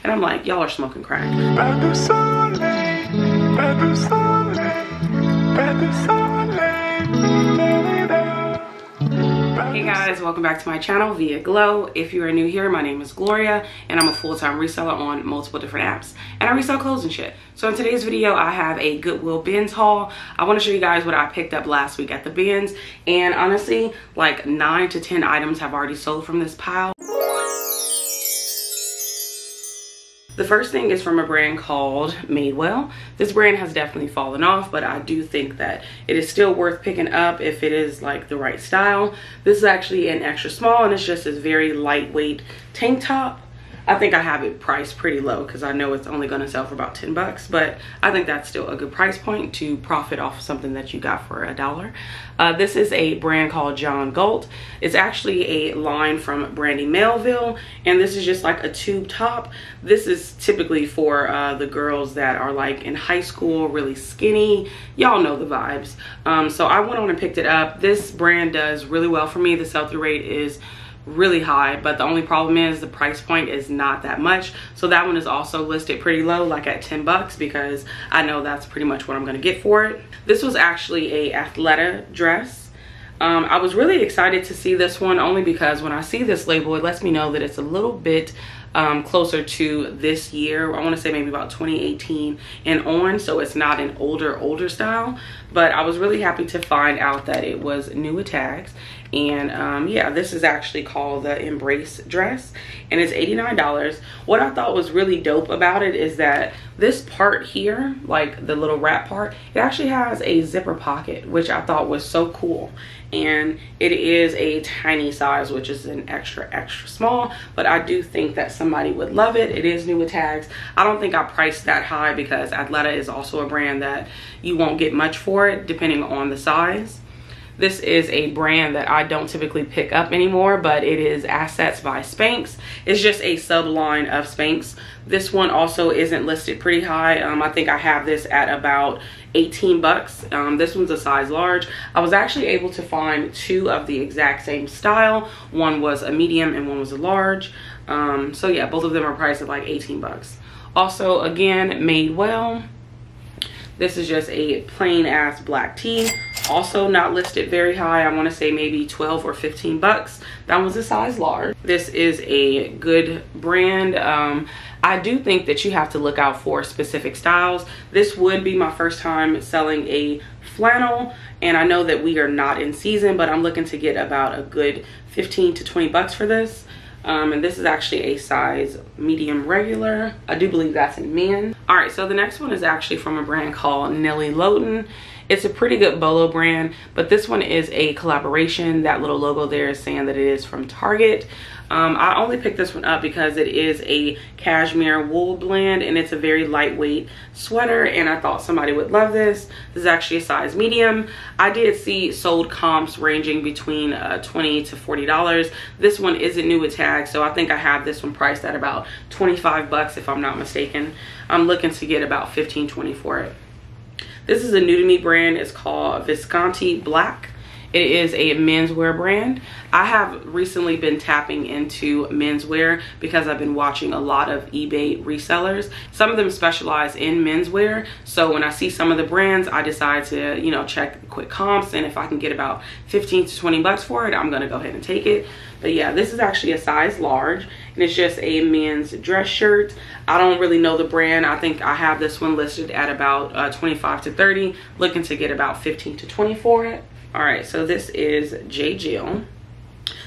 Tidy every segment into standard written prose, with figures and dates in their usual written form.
And I'm like, y'all are smoking crack. Hey guys, welcome back to my channel via Glow. If you are new here, my name is Gloria and I'm a full-time reseller on multiple different apps, and I resell clothes and shit. So in today's video I have a Goodwill BINS haul. I want to show you guys what I picked up last week at the BINS, and honestly like 9 to 10 items have already sold from this pile. The first thing is from a brand called Madewell. This brand has definitely fallen off, but I do think that it is still worth picking up if it is like the right style. This is actually an extra small and it's just this very lightweight tank top. I think I have it priced pretty low because I know it's only going to sell for about 10 bucks, but I think that's still a good price point to profit off of something that you got for $1. This is a brand called ♥. It's actually a line from Brandy Melville, and this is just like a tube top. This is typically for the girls that are like in high school, really skinny. Y'all know the vibes. So I went on and picked it up. This brand does really well for me. The sell-through rate is really high, but the only problem is the price point is not that much. So that one is also listed pretty low, like at 10 bucks, because I know that's pretty much what I'm going to get for it. This was actually a athleta dress. I was really excited to see this one only because when I see this label, it lets me know that it's a little bit closer to this year. I want to say maybe about 2018 and on, so it's not an older style. But I was really happy to find out that it was newer tags. And yeah, this is actually called the Embrace dress, and it's $89. What I thought was really dope about it is that this part here, like the little wrap part, it actually has a zipper pocket, which I thought was so cool. And it is a tiny size, which is an extra small, but I do think that somebody would love it. It is new with tags. I don't think I priced that high because Athleta is also a brand that you won't get much for it depending on the size. This is a brand that I don't typically pick up anymore, but it is Assets by Spanx. It's just a sub line of Spanx. This one also isn't listed pretty high. I think I have this at about 18 bucks. This one's a size large. I was actually able to find two of the exact same style. One was a medium and one was a large. So yeah, both of them are priced at like 18 bucks. Also, again, Madewell. This is just a plain ass black tee. Also not listed very high. I want to say maybe 12 or 15 bucks. That was a size large. This is a good brand. I do think that you have to look out for specific styles. This would be my first time selling a flannel, and I know that we are not in season, but I'm looking to get about a good 15 to 20 bucks for this. And this is actually a size medium regular. I do believe that's in men. All right, so the next one is actually from a brand called 𝕊𝕼𝕼𝕑. It's a pretty good bolo brand, but this one is a collaboration. That little logo there is saying that it is from Target. I only picked this one up because it is a cashmere wool blend, and it's a very lightweight sweater, and I thought somebody would love this. This is actually a size medium. I did see sold comps ranging between $20 to $40. This one isn't new with tags, so I think I have this one priced at about 25 bucks if I'm not mistaken. I'm looking to get about 15-20 for it. This is a new to me brand. It's called Visconti Black. It is a menswear brand. I have recently been tapping into menswear because I've been watching a lot of eBay resellers. Some of them specialize in menswear. So when I see some of the brands, I decide to, you know, check quick comps, and if I can get about 15 to 20 bucks for it, I'm gonna go ahead and take it. But yeah, this is actually a size large, and it's just a men's dress shirt. I don't really know the brand. I think I have this one listed at about 25 to 30, looking to get about 15 to 20 for it. All right, so this is JCrew.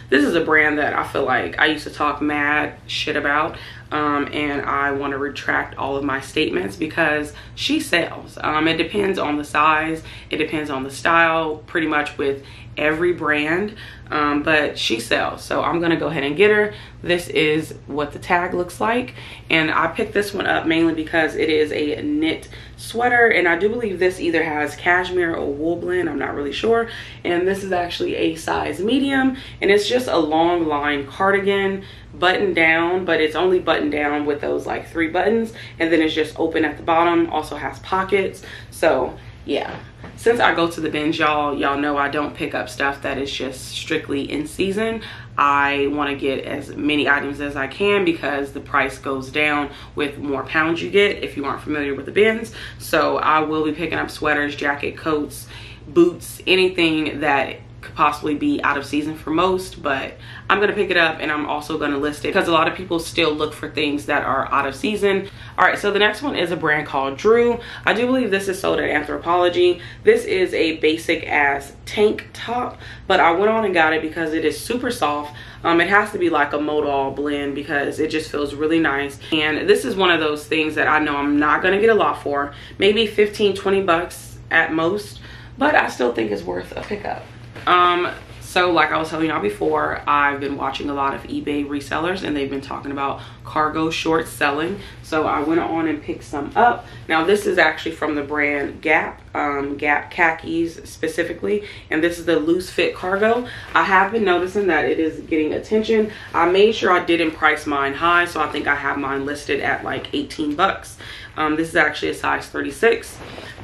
This is a brand that I feel like I used to talk mad shit about, and I want to retract all of my statements because she sells. It depends on the size, it depends on the style, pretty much with every brand, but she sells, so I'm gonna go ahead and get her. This is what the tag looks like, and I picked this one up mainly because it is a knit sweater, and I do believe this either has cashmere or wool blend, I'm not really sure. And this is actually a size medium, and it's just a long line cardigan, button down, but it's only buttoned down with those like 3 buttons, and then it's just open at the bottom. Also has pockets, so yeah, since I go to the bins, y'all know I don't pick up stuff that is just strictly in season. I want to get as many items as I can because the price goes down with more pounds you get if you aren't familiar with the bins. So I will be picking up sweaters, jacket, coats, boots, anything that could possibly be out of season for most, but I'm gonna pick it up and I'm also gonna list it because a lot of people still look for things that are out of season. All right, so the next one is a brand called 𝕁. I do believe this is sold at Anthropologie. This is a basic ass tank top, but I went on and got it because it is super soft. It has to be like a modal blend because it just feels really nice. And this is one of those things that I know I'm not gonna get a lot for, maybe 15-20 bucks at most, but I still think it's worth a pickup. So like I was telling y'all before, I've been watching a lot of eBay resellers and they've been talking about cargo shorts selling. So I went on and picked some up. Now this is actually from the brand Gap, Gap khakis specifically, and this is the loose fit cargo. I have been noticing that it is getting attention. I made sure I didn't price mine high, so I think I have mine listed at like 18 bucks. This is actually a size 36,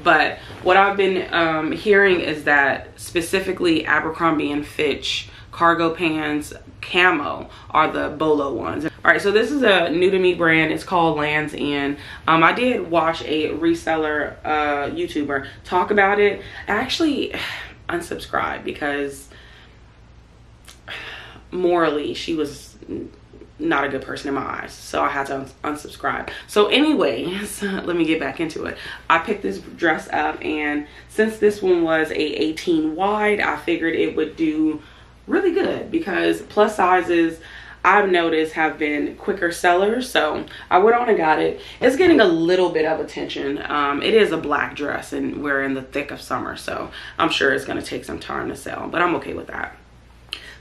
but what I've been hearing is that specifically Abercrombie & Fitch cargo pants camo are the bolo ones. All right, so this is a new to me brand. It's called Lands' End. I did watch a reseller YouTuber talk about it. I actually unsubscribed because morally she was not a good person in my eyes, so I had to unsubscribe. So anyways, let me get back into it. I picked this dress up, and since this one was a 18 wide, I figured it would do really good because plus sizes I've noticed have been quicker sellers. So I went on and got it. It's getting a little bit of attention. It is a black dress and we're in the thick of summer, so I'm sure it's going to take some time to sell, but I'm okay with that.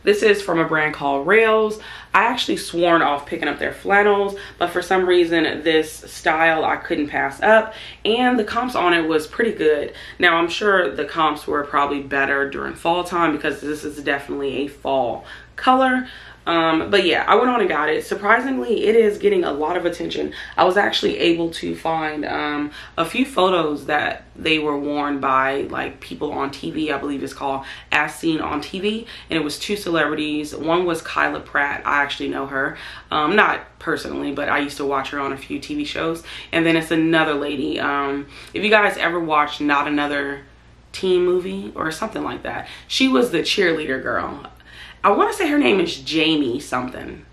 This is from a brand called Rails. I actually sworn off picking up their flannels, but for some reason this style I couldn't pass up, and the comps on it was pretty good. Now I'm sure the comps were probably better during fall time because this is definitely a fall color. But yeah, I went on and got it. Surprisingly, it is getting a lot of attention. I was actually able to find a few photos that they were worn by like people on TV. I believe it's called As Seen on TV, and it was two celebrities. One was Kyla Pratt. I actually know her, not personally, but I used to watch her on a few TV shows. And then it's another lady. If you guys ever watched Not Another Teen Movie or something like that, she was the cheerleader girl. I want to say her name is Jamie something.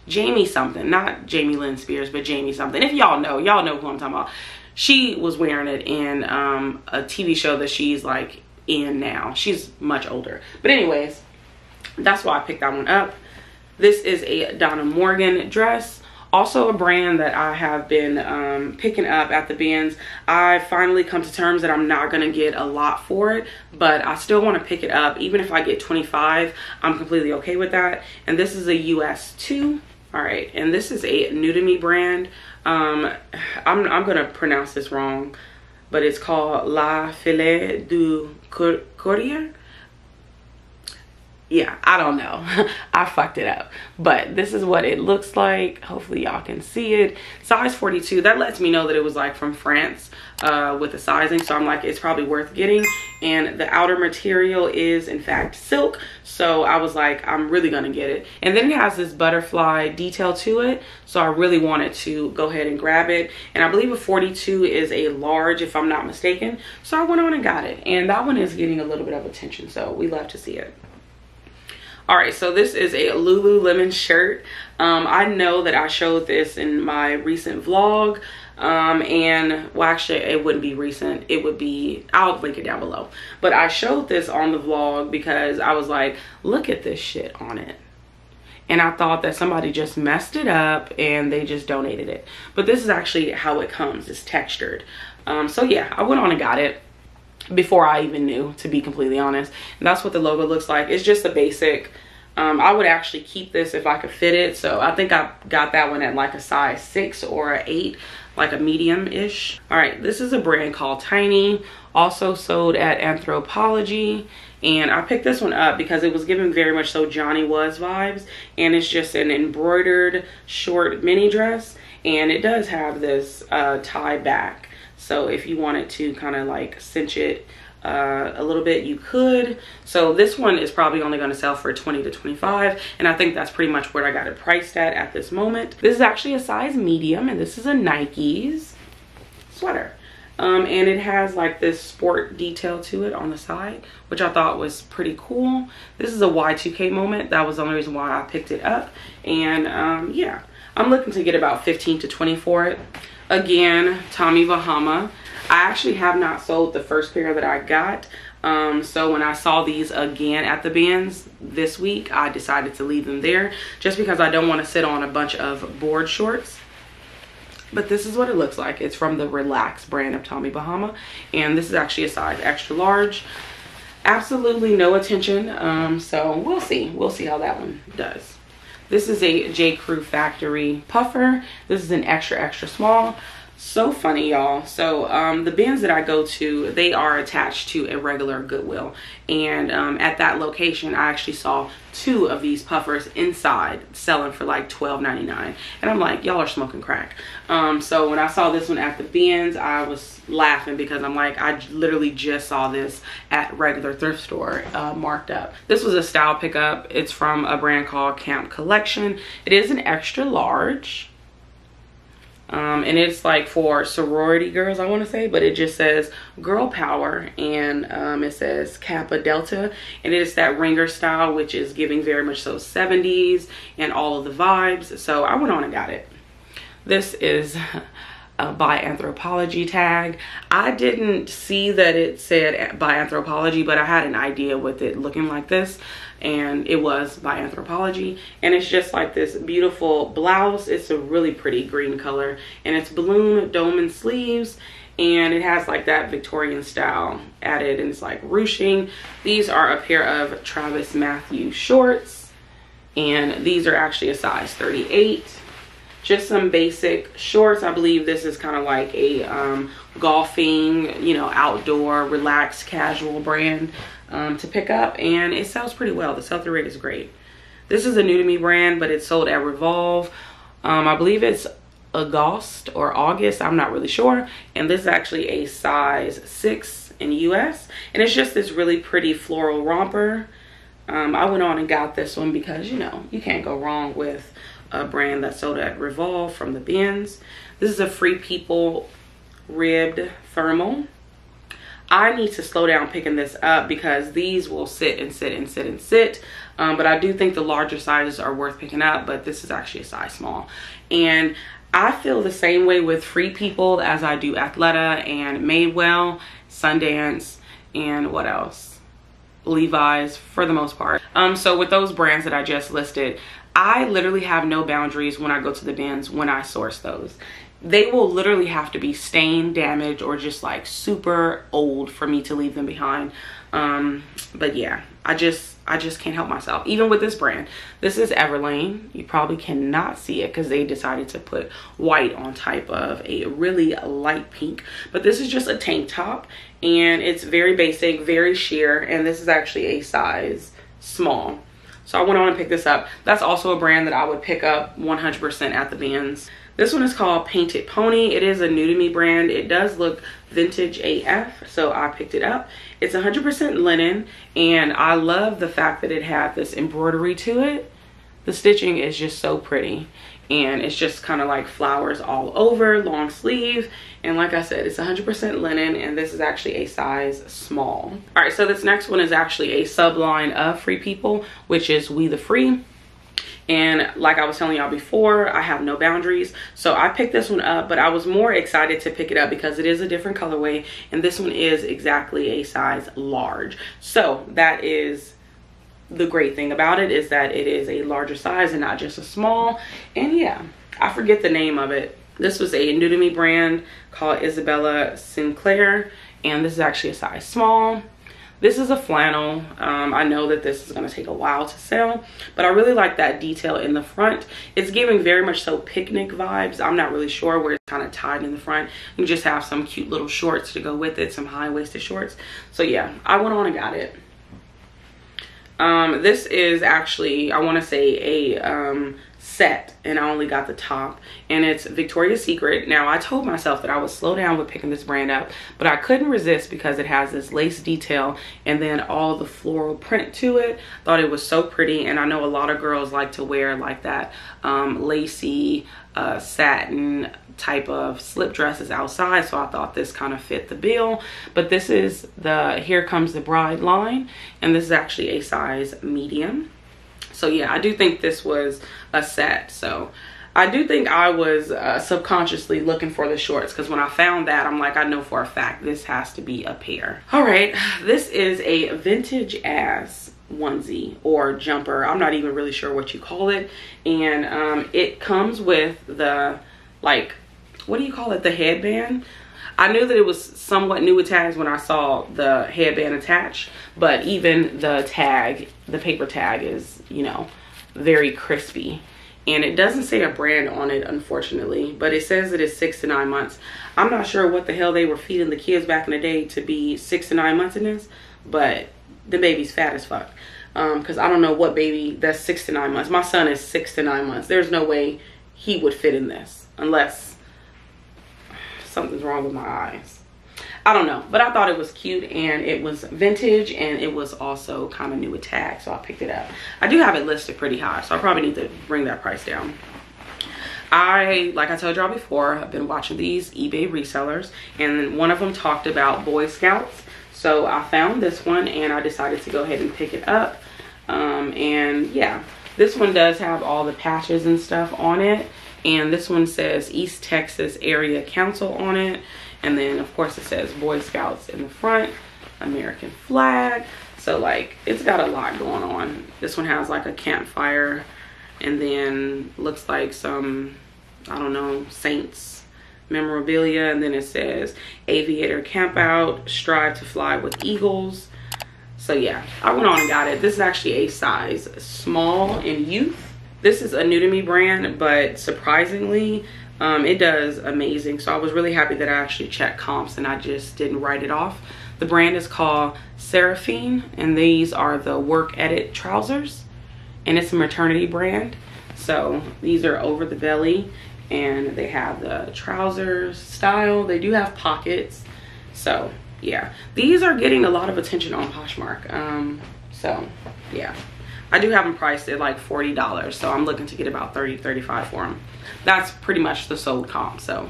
Jamie something. Not Jamie Lynn Spears, but Jamie something. If y'all know who I'm talking about. She was wearing it in a TV show that she's like in now. She's much older. But anyways, that's why I picked that one up. This is a Donna Morgan dress. Also a brand that I have been picking up at the bins. I finally come to terms that I'm not gonna get a lot for it, but I still want to pick it up. Even if I get 25, I'm completely okay with that. And this is a US 2. All right, and this is a new to me brand. I'm gonna pronounce this wrong, but it's called 𝕊𝕉𝕉. Yeah, I don't know. I fucked it up, but this is what it looks like. Hopefully y'all can see it. Size 42. That lets me know that it was like from France with the sizing, so I'm like, it's probably worth getting. And the outer material is in fact silk, so I was like, I'm really gonna get it. And then it has this butterfly detail to it, so I really wanted to go ahead and grab it. And I believe a 42 is a large if I'm not mistaken, so I went on and got it. And that one is getting a little bit of attention, so we love to see it. All right, so this is a Lululemon shirt. I know that I showed this in my recent vlog, and well, actually it wouldn't be recent, it would be, I'll link it down below, but I showed this on the vlog because I was like, look at this shit on it, and I thought that somebody just messed it up and they just donated it, but this is actually how it comes. It's textured. So yeah, I went on and got it before I even knew, to be completely honest. And that's what the logo looks like. It's just a basic. I would actually keep this if I could fit it, so I think I got that one at like a size 6 or a 8, like a medium-ish. All right, this is a brand called Tiny, also sold at Anthropologie, and I picked this one up because it was giving very much so Johnny Was vibes, and it's just an embroidered short mini dress, and it does have this tie back. So if you wanted to kind of like cinch it a little bit, you could. So this one is probably only going to sell for 20 to 25, and I think that's pretty much where I got it priced at this moment. This is actually a size medium, and this is a Nike's sweater. And it has like this sport detail to it on the side, which I thought was pretty cool. This is a Y2K moment. That was the only reason why I picked it up. And yeah, I'm looking to get about 15 to 20 for it. Again, Tommy Bahama. I actually have not sold the first pair that I got. So when I saw these again at the BINS this week, I decided to leave them there just because I don't want to sit on a bunch of board shorts. But this is what it looks like. It's from the Relax brand of Tommy Bahama, and this is actually a size extra large. Absolutely no attention. So we'll see how that one does. This is a JCrew Factory puffer. This is an extra small. So funny, y'all. So the BINS that I go to, they are attached to a regular Goodwill, and at that location I actually saw 2 of these puffers inside selling for like $12.99, and I'm like, y'all are smoking crack. So when I saw this one at the BINS, I was laughing because I'm like, I literally just saw this at regular thrift store marked up. This was a style pickup. It's from a brand called Camp Collection. It is an extra large. And it's like for sorority girls, I want to say, but it just says girl power, and it says Kappa Delta, and it is that ringer style, which is giving very much so 70s and all of the vibes. So I went on and got it. This is a by Anthropologie tag. I didn't see that it said by Anthropologie, but I had an idea with it looking like this, and it was by Anthropologie. And it's just like this beautiful blouse. It's a really pretty green color, and it's balloon dome and sleeves, and it has like that Victorian style added, and it's like ruching. These are a pair of Travis Matthew shorts, and these are actually a size 38. Just some basic shorts. I believe this is kind of like a golfing, you know, outdoor, relaxed, casual brand to pick up, and it sells pretty well. The sell-through rate is great. This is a new to me brand, but it's sold at Revolve. I believe it's August or August, I'm not really sure. And this is actually a size 6 in US, and it's just this really pretty floral romper. I went on and got this one because, you know, you can't go wrong with a brand that's sold at Revolve from the BINS. This is a Free People ribbed thermal. I need to slow down picking this up because these will sit and sit and sit and sit. But I do think the larger sizes are worth picking up, but this is actually a size small. And I feel the same way with Free People as I do Athleta and Madewell, Sundance, and what else? Levi's for the most part. So with those brands that I just listed, I literally have no boundaries when I go to the BINS when I source those. They will literally have to be stained, damaged, or just like super old for me to leave them behind. But yeah, I just can't help myself. Even with this brand, this is Everlane. You probably cannot see it because they decided to put white on type of a really light pink. But this is just a tank top, and it's very basic, very sheer, and this is actually a size small. So I went on and picked this up. That's also a brand that I would pick up 100% at the BINS. This one is called Painted Pony. It is a new to me brand. It does look vintage AF, so I picked it up. It's 100% linen, and I love the fact that it had this embroidery to it. The stitching is just so pretty, and it's just kind of like flowers all over, long sleeve. And like I said, it's 100% linen, and this is actually a size small. All right, so this next one is actually a subline of Free People, which is We the Free. And like I was telling y'all before, I have no boundaries. So I picked this one up, but I was more excited to pick it up because it is a different colorway, and this one is exactly a size large. So that is the great thing about it, is that it is a larger size and not just a small. And yeah, I forget the name of it. This was a new to me brand called Isabella Sinclair, and this is actually a size small. This is a flannel. I know that this is going to take a while to sell, but I really like that detail in the front. It's giving very much so picnic vibes. I'm not really sure where it's kind of tied in the front. You just have some cute little shorts to go with it, some high-waisted shorts. So yeah, I went on and got it. This is actually, I want to say, a set, and I only got the top, and it's Victoria's Secret. Now, I told myself that I would slow down with picking this brand up, but I couldn't resist because it has this lace detail and then all the floral print to it. Thought it was so pretty, and I know a lot of girls like to wear like that lacy satin type of slip dresses outside, so I thought this kind of fit the bill. But this is the Here Comes the Bride line, and this is actually a size medium. So yeah, I do think this was a set. So I do think I was subconsciously looking for the shorts, because when I found that, I'm like, I know for a fact this has to be a pair. All right, this is a vintage ass onesie or jumper. I'm not even really sure what you call it. And it comes with the, like, what do you call it? The headband. I knew that it was somewhat new attached when I saw the headband attached, but even the tag, the paper tag is, you know, very crispy. And it doesn't say a brand on it, unfortunately, but it says it is 6 to 9 months. I'm not sure what the hell they were feeding the kids back in the day to be 6 to 9 months in this, but the baby's fat as fuck. Because I don't know what baby that's 6 to 9 months. My son is 6 to 9 months. There's no way he would fit in this unless something's wrong with my eyes. I don't know, but I thought it was cute, and it was vintage, and it was also kind of new tag, so I picked it up. I do have it listed pretty high, so I probably need to bring that price down. Like I told y'all before, I've been watching these eBay resellers, and one of them talked about Boy Scouts, so I found this one and I decided to go ahead and pick it up. And yeah, this one does have all the patches and stuff on it. And this one says East Texas Area Council on it. And then, of course, it says Boy Scouts in the front, American flag. So, like, it's got a lot going on. This one has, like, a campfire. And then looks like some, I don't know, Saints memorabilia. And then it says Aviator Campout, Strive to Fly with Eagles. So, yeah, I went on and got it. This is actually a size small in youth. This is a new to me brand, but surprisingly, it does amazing. So I was really happy that I actually checked comps and I just didn't write it off. The brand is called Seraphine, and these are the work edit trousers, and it's a maternity brand. So these are over the belly, and they have the trousers style. They do have pockets. So yeah, these are getting a lot of attention on Poshmark. So yeah. I do have them priced at like $40, so I'm looking to get about $30, $35 for them. That's pretty much the sold comp, so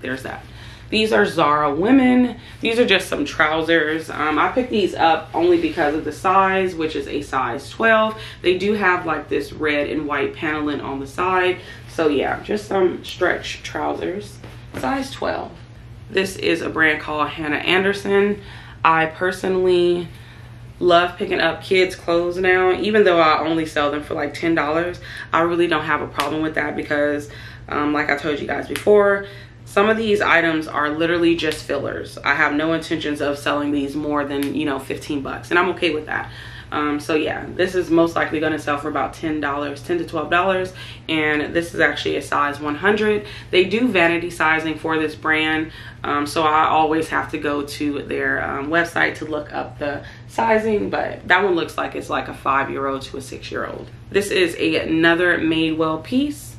there's that. These are Zara women. These are just some trousers. I picked these up only because of the size, which is a size 12. They do have like this red and white paneling on the side. So yeah, just some stretch trousers, size 12. This is a brand called Hannah Anderson. I personally love picking up kids clothes now, even though I only sell them for like $10. I really don't have a problem with that because like I told you guys before, some of these items are literally just fillers. I have no intentions of selling these more than, you know, 15 bucks, and I'm okay with that. So yeah, this is most likely going to sell for about $10 to $12, and this is actually a size 100. They do vanity sizing for this brand, so I always have to go to their website to look up the sizing, but that one looks like it's like a 5-year-old to a 6-year-old. This is another Madewell piece,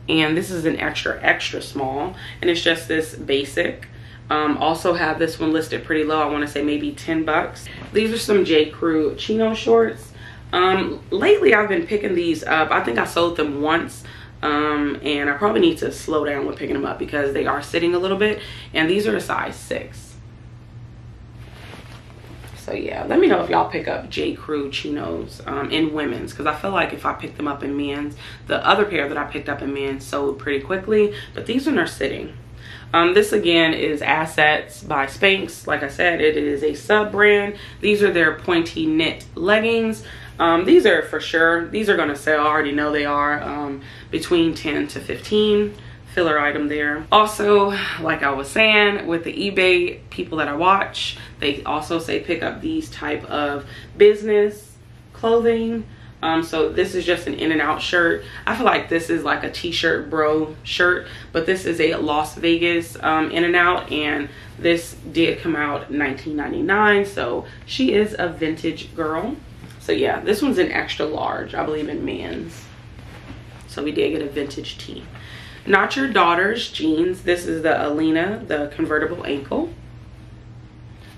and this is an extra small, and it's just this basic. Also have this one listed pretty low. I want to say maybe 10 bucks. These are some JCrew chino shorts. Lately I've been picking these up. I think I sold them once, and I probably need to slow down with picking them up because they are sitting a little bit, and these are a size 6. So yeah, let me know if y'all pick up JCrew chinos in women's, because I feel like if I pick them up in men's, the other pair that I picked up in men's sold pretty quickly, but these ones are sitting. This again is Assets by Spanx. Like I said, it is a sub brand. These are their pointy knit leggings. These are for sure, these are gonna sell. I already know they are, between 10 to 15. Filler item there. Also, like I was saying, with the eBay people that I watch, they also say pick up these type of business clothing. So this is just an in and out shirt. I feel like this is like a t-shirt bro shirt, but this is a Las Vegas in and out, and this did come out $19.99, so she is a vintage girl. So yeah, this one's an extra large, I believe, in men's. So we did get a vintage tee. Not Your Daughter's jeans. This is the 𝕊𝕼𝕑, the convertible ankle.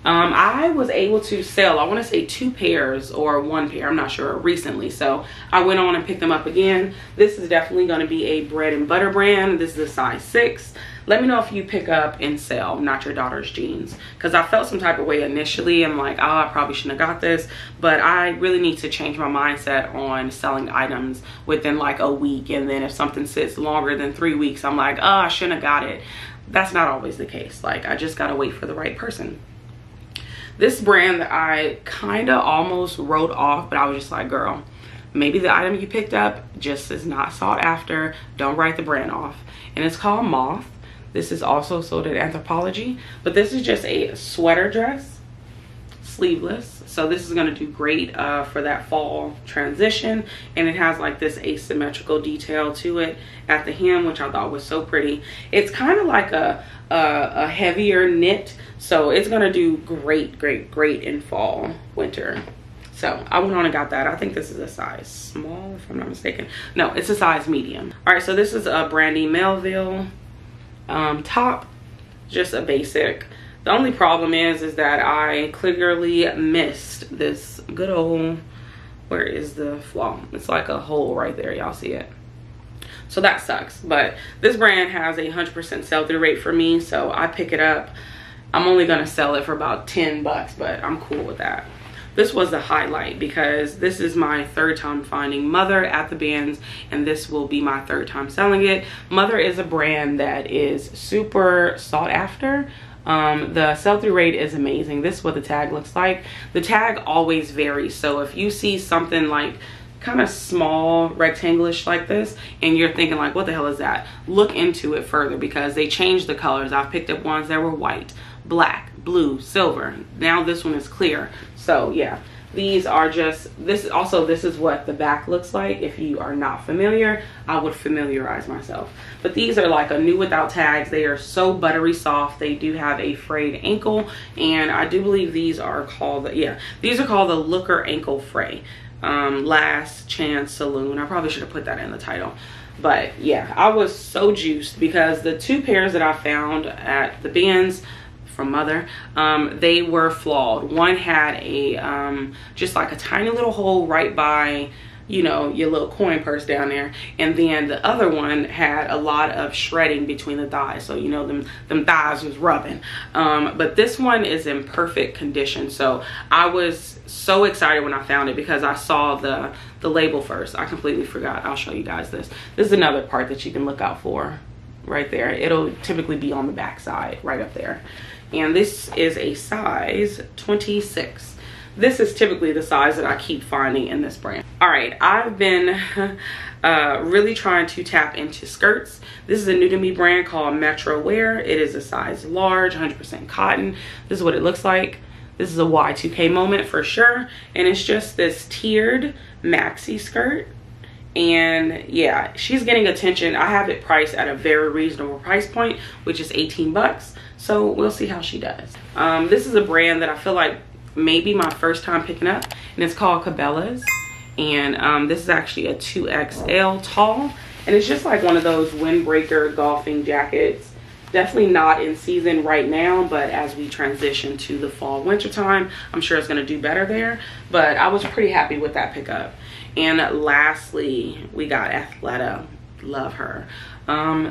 I was able to sell, I want to say 2 pairs or 1 pair, I'm not sure, recently. So I went on and picked them up again. This is definitely going to be a bread and butter brand. This is a size 6. Let me know if you pick up and sell Not Your Daughter's jeans, because I felt some type of way initially. I'm like, oh, I probably shouldn't have got this, but I really need to change my mindset on selling items within like a week, and then if something sits longer than 3 weeks, I'm like, oh, I shouldn't have got it. That's not always the case. Like, I just gotta wait for the right person. This brand that I kind of almost wrote off, but I was just like, girl, maybe the item you picked up just is not sought after. Don't write the brand off. And it's called Moth. This is also sold at Anthropologie, but this is just a sweater dress, sleeveless. So this is going to do great for that fall transition. And it has like this asymmetrical detail to it at the hem, which I thought was so pretty. It's kind of like a heavier knit, so it's going to do great in fall, winter. So I went on and got that. I think this is a size small, if I'm not mistaken. No, it's a size medium. All right, so this is a Brandy Melville top, just a basic. The only problem is that I clearly missed this good old, where is the flaw? It's like a hole right there, y'all see it? So that sucks. But this brand has a 100% sell-through rate for me, so I pick it up. I'm only gonna sell it for about 10 bucks, but I'm cool with that. This was the highlight because this is my 3rd time finding Mother at the BINS, and this will be my 3rd time selling it. Mother is a brand that is super sought after. The sell-through rate is amazing. This is what the tag looks like. The tag always varies, so if you see something like kind of small, rectangle-ish like this, and you're thinking like, what the hell is that? Look into it further, because they changed the colors. I've picked up ones that were white, black, blue, silver. Now this one is clear. So yeah, these are just, this is what the back looks like. If you are not familiar, I would familiarize myself. But these are like a new without tags. They are so buttery soft. They do have a frayed ankle, and I do believe these are called, yeah, these are called the Looker Ankle Fray. Last Chance Saloon. I probably should have put that in the title. But yeah, I was so juiced because the 2 pairs that I found at the BINS from Mother, they were flawed. One had a just like a tiny little hole right by, you know, your little coin purse down there, and then the other one had a lot of shredding between the thighs, so you know them thighs was rubbing. But this one is in perfect condition, so I was so excited when I found it because I saw the label first. I completely forgot. I'll show you guys this. This is another part that you can look out for right there. It'll typically be on the back side right up there. And this is a size 26. This is typically the size that I keep finding in this brand. All right, I've been really trying to tap into skirts. This is a new to me brand called Metro Wear. It is a size large, 100% cotton. This is what it looks like. This is a Y2K moment for sure. And it's just this tiered maxi skirt. And yeah, she's getting attention. I have it priced at a very reasonable price point, which is 18 bucks. So we'll see how she does. This is a brand that I feel like maybe my first time picking up, and it's called Cabela's. And this is actually a 2XL tall, and it's just like one of those windbreaker golfing jackets. Definitely not in season right now, but as we transition to the fall winter time, I'm sure it's gonna do better there. But I was pretty happy with that pickup. And lastly, we got Athleta. Love her.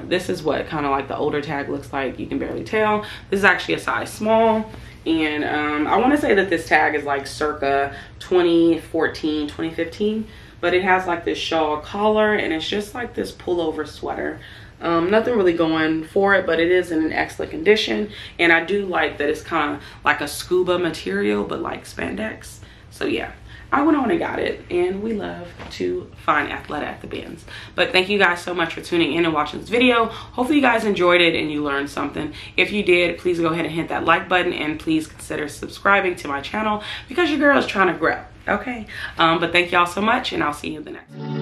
This is what kind of like the older tag looks like. You can barely tell. This is actually a size small. And I want to say that this tag is like circa 2014, 2015. But it has like this shawl collar, and it's just like this pullover sweater. Nothing really going for it, but it is in an excellent condition. And I do like that it's kind of like a scuba material, but like spandex. So yeah, I went on and got it, and we love to find Athleta at the BINS. But thank you guys so much for tuning in and watching this video. Hopefully you guys enjoyed it and you learned something. If you did, please go ahead and hit that like button, and please consider subscribing to my channel because your girl is trying to grow, okay? But thank y'all so much, and I'll see you in the next one.